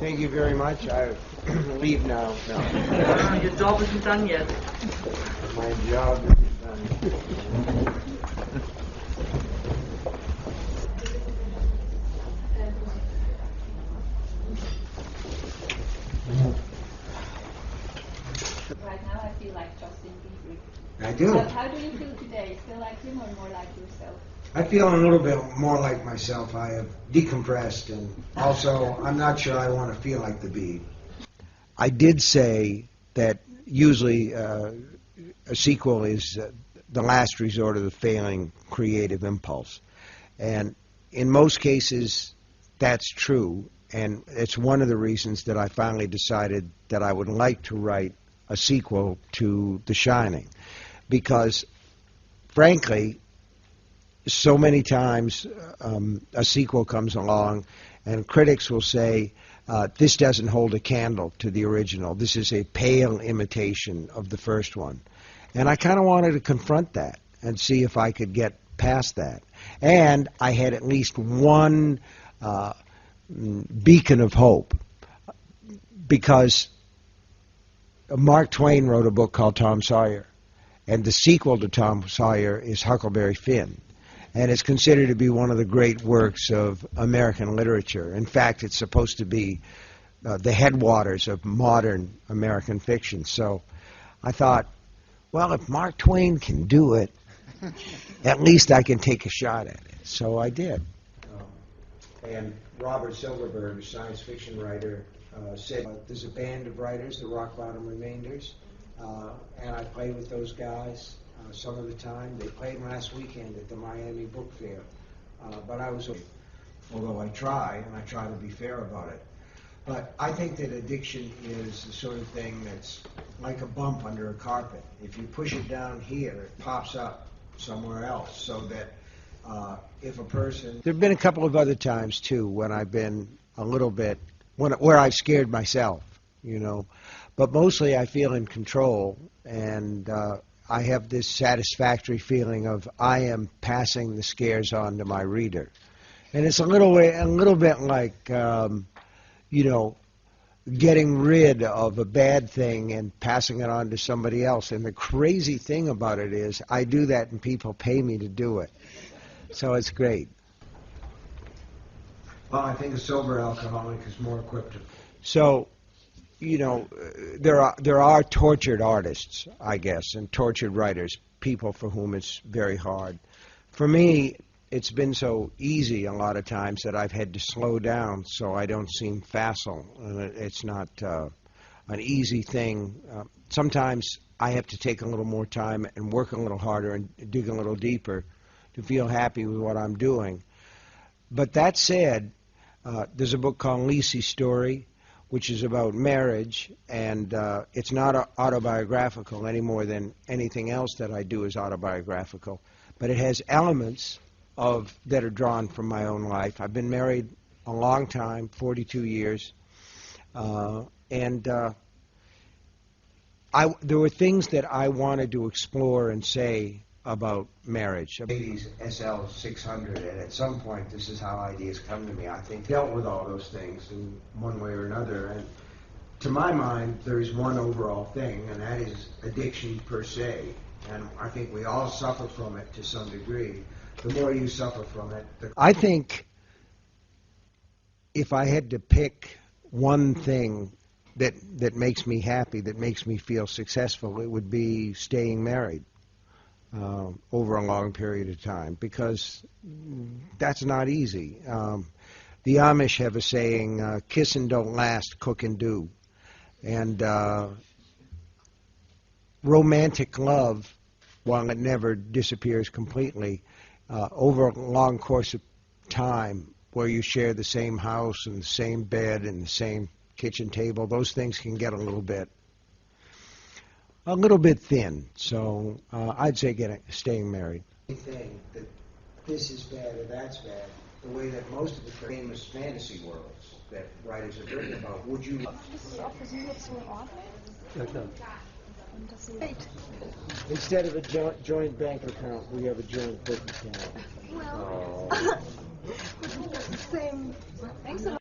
Thank you very much. I leave now. No. Your job isn't done yet. My job isn't done. Right now I feel like Justin Bieber. I do. How do you feel today? Still like him or more like yourself? I feel a little bit more like myself. I have decompressed, and also I'm not sure I want to feel like the Bee. I did say that usually a sequel is the last resort of the failing creative impulse. And in most cases, that's true. And it's one of the reasons that I finally decided that I would like to write a sequel to The Shining. Because, frankly, so many times a sequel comes along and critics will say, this doesn't hold a candle to the original. This is a pale imitation of the first one. And I kind of wanted to confront that and see if I could get past that. And I had at least one beacon of hope, because Mark Twain wrote a book called Tom Sawyer, and the sequel to Tom Sawyer is Huckleberry Finn. And it's considered to be one of the great works of American literature. In fact, it's supposed to be the headwaters of modern American fiction. So I thought, well, if Mark Twain can do it, at least I can take a shot at it. So I did. And Robert Silverberg, a science fiction writer, said there's a band of writers, the Rock Bottom Remainders, and I play with those guys some of the time. They played last weekend at the Miami Book Fair, but I was, although I try, and I try to be fair about it. But I think that addiction is the sort of thing that's like a bump under a carpet. If you push it down here, it pops up somewhere else, so that if a person... There have been a couple of other times, too, when I've been a little bit, where I've scared myself, you know. But mostly I feel in control, and I have this satisfactory feeling of I am passing the scares on to my reader. And it's a little bit like, you know, getting rid of a bad thing and passing it on to somebody else. And the crazy thing about it is I do that and people pay me to do it. So it's great. Well, I think a sober alcoholic is more equipped to... So, you know, there are tortured artists, I guess, and tortured writers, people for whom it's very hard. For me, it's been so easy a lot of times that I've had to slow down so I don't seem facile. It's not an easy thing. Sometimes I have to take a little more time and work a little harder and dig a little deeper to feel happy with what I'm doing. But that said, there's a book called Lisey's Story, which is about marriage, and it's not autobiographical any more than anything else that I do is autobiographical, but it has elements that are drawn from my own life. I've been married a long time, 42 years, and there were things that I wanted to explore and say about marriage. Ladies SL 600, and at some point this is how ideas come to me. I think dealt with all those things in one way or another, and to my mind there's one overall thing, and that is addiction per se, and I think we all suffer from it to some degree. The more you suffer from it, I think if I had to pick one thing that makes me happy, that makes me feel successful, it would be staying married over a long period of time, because that's not easy. The Amish have a saying, kiss and don't last, cook and do. And romantic love, while it never disappears completely, over a long course of time where you share the same house and the same bed and the same kitchen table, those things can get a little bit thin. So I'd say staying married. Thing that this is bad or that's bad, the way that most of the famous fantasy worlds that writers have written about. Would you? Ist es auch für Sie jetzt so in Ordnung? Instead of a joint bank account, we have a joint book account. Well,